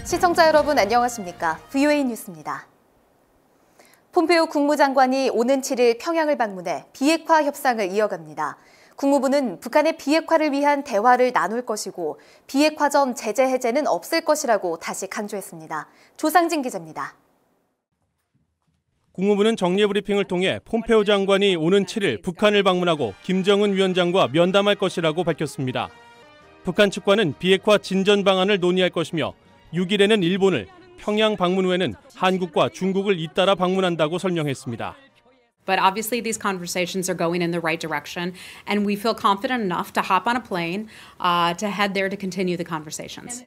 시청자 여러분 안녕하십니까? VOA 뉴스입니다. 폼페오 국무장관이 오는 7일 평양을 방문해 비핵화 협상을 이어갑니다. 국무부는 북한의 비핵화를 위한 대화를 나눌 것이고 비핵화 전 제재 해제는 없을 것이라고 다시 강조했습니다. 조상진 기자입니다. 국무부는 정례 브리핑을 통해 폼페오 장관이 오는 7일 북한을 방문하고 김정은 위원장과 면담할 것이라고 밝혔습니다. 북한 측과는 비핵화 진전 방안을 논의할 것이며 6일에는 일본을, 평양 방문 후에는 한국과 중국을 잇따라 방문한다고 설명했습니다. But obviously these conversations are going in the right direction and we feel confident enough to hop on a plane to head there to continue the conversations.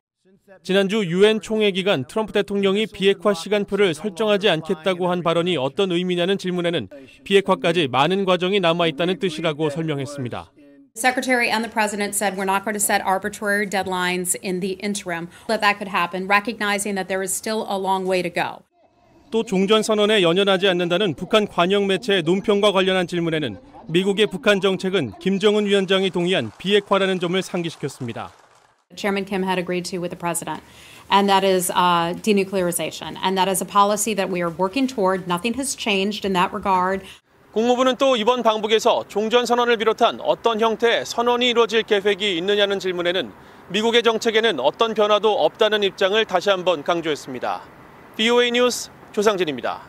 지난주 유엔 총회 기간 트럼프 대통령이 비핵화 시간표를 설정하지 않겠다고 한 발언이 어떤 의미냐는 질문에는 비핵화까지 많은 과정이 남아있다는 뜻이라고 설명했습니다. Secretary and the President said we're not going to set arbitrary deadlines in the interim, that could happen, recognizing that there is still a long way to go. 또 종전선언에 연연하지 않는다는 북한 관영 매체의 논평과 관련한 질문에는 미국의 북한 정책은 김정은 위원장이 동의한 비핵화라는 점을 상기시켰습니다. Chairman Kim had agreed to with the President, and that is denuclearization, and that is a policy that we are working toward. Nothing has changed in that regard. 국무부는 또 이번 방북에서 종전선언을 비롯한 어떤 형태의 선언이 이루어질 계획이 있느냐는 질문에는 미국의 정책에는 어떤 변화도 없다는 입장을 다시 한번 강조했습니다. VOA 뉴스 조상진입니다.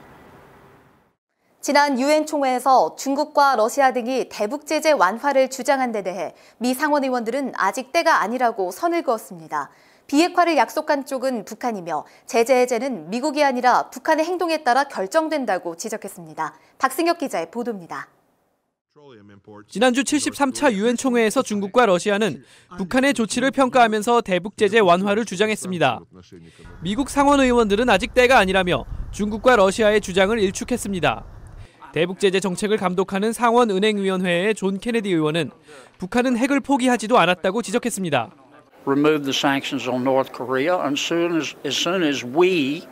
지난 유엔 총회에서 중국과 러시아 등이 대북 제재 완화를 주장한 데 대해 미 상원 의원들은 아직 때가 아니라고 선을 그었습니다. 비핵화를 약속한 쪽은 북한이며 제재 해제는 미국이 아니라 북한의 행동에 따라 결정된다고 지적했습니다. 박승혁 기자의 보도입니다. 지난주 73차 유엔 총회에서 중국과 러시아는 북한의 조치를 평가하면서 대북 제재 완화를 주장했습니다. 미국 상원 의원들은 아직 때가 아니라며 중국과 러시아의 주장을 일축했습니다. 대북 제재 정책을 감독하는 상원은행위원회의 존 케네디 의원은 북한은 핵을 포기하지도 않았다고 지적했습니다. Remove the sanctions on North Korea as soon as we,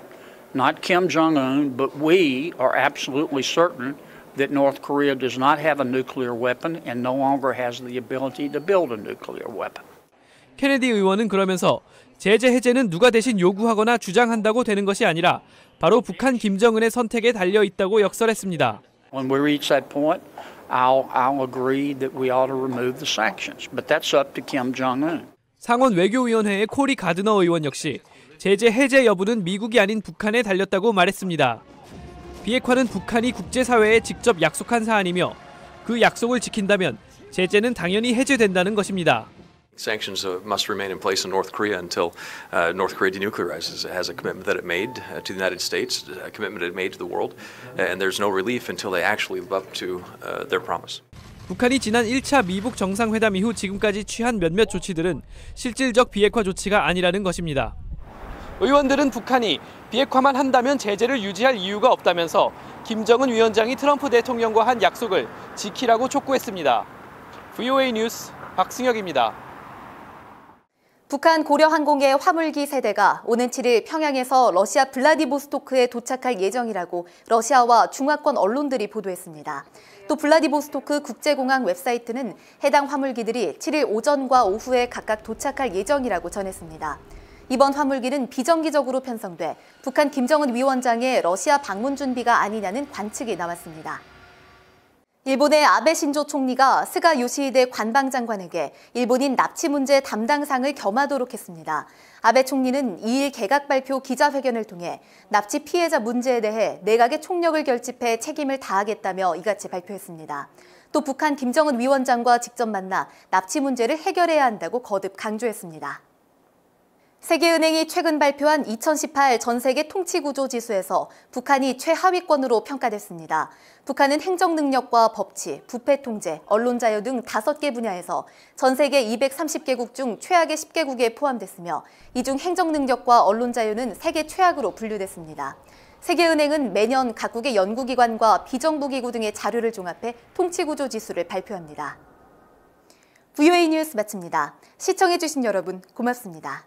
not Kim Jong-un, but we are absolutely certain that North Korea does not have a nuclear weapon and no longer has the ability to build a nuclear weapon. 케네디 의원은 그러면서 제재 해제는 누가 대신 요구하거나 주장한다고 되는 것이 아니라 바로 북한 김정은의 선택에 달려 있다고 역설했습니다. When we reach that point, I'll agree that we ought to remove the sanctions, but that's up to Kim Jong-un. 상원 외교위원회의 코리 가드너 의원 역시 제재 해제 여부는 미국이 아닌 북한에 달렸다고 말했습니다. 비핵화는 북한이 국제사회에 직접 약속한 사안이며 그 약속을 지킨다면 제재는 당연히 해제된다는 것입니다. Sanctions must remain in place in North Korea until North Korea denuclearizes. It has a commitment that it made to the United States, a commitment it made to the world, and there's no relief until they actually live up to their promise. 북한이 지난 1차 미북 정상회담 이후 지금까지 취한 몇몇 조치들은 실질적 비핵화 조치가 아니라는 것입니다. 의원들은 북한이 비핵화만 한다면 제재를 유지할 이유가 없다면서 김정은 위원장이 트럼프 대통령과 한 약속을 지키라고 촉구했습니다. VOA 뉴스 박승혁입니다. 북한 고려항공의 화물기 세대가 오는 7일 평양에서 러시아 블라디보스토크에 도착할 예정이라고 러시아와 중화권 언론들이 보도했습니다. 또 블라디보스토크 국제공항 웹사이트는 해당 화물기들이 7일 오전과 오후에 각각 도착할 예정이라고 전했습니다. 이번 화물기는 비정기적으로 편성돼 북한 김정은 위원장의 러시아 방문 준비가 아니냐는 관측이 나왔습니다. 일본의 아베 신조 총리가 스가 요시히데 관방장관에게 일본인 납치 문제 담당상을 겸하도록 했습니다. 아베 총리는 2일 개각 발표 기자회견을 통해 납치 피해자 문제에 대해 내각의 총력을 결집해 책임을 다하겠다며 이같이 발표했습니다. 또 북한 김정은 위원장과 직접 만나 납치 문제를 해결해야 한다고 거듭 강조했습니다. 세계은행이 최근 발표한 2018 전세계 통치구조 지수에서 북한이 최하위권으로 평가됐습니다. 북한은 행정능력과 법치, 부패 통제, 언론 자유 등 5개 분야에서 전 세계 230개국 중 최악의 10개국에 포함됐으며 이 중 행정능력과 언론 자유는 세계 최악으로 분류됐습니다. 세계은행은 매년 각국의 연구기관과 비정부기구 등의 자료를 종합해 통치구조 지수를 발표합니다. VOA 뉴스 마칩니다. 시청해주신 여러분 고맙습니다.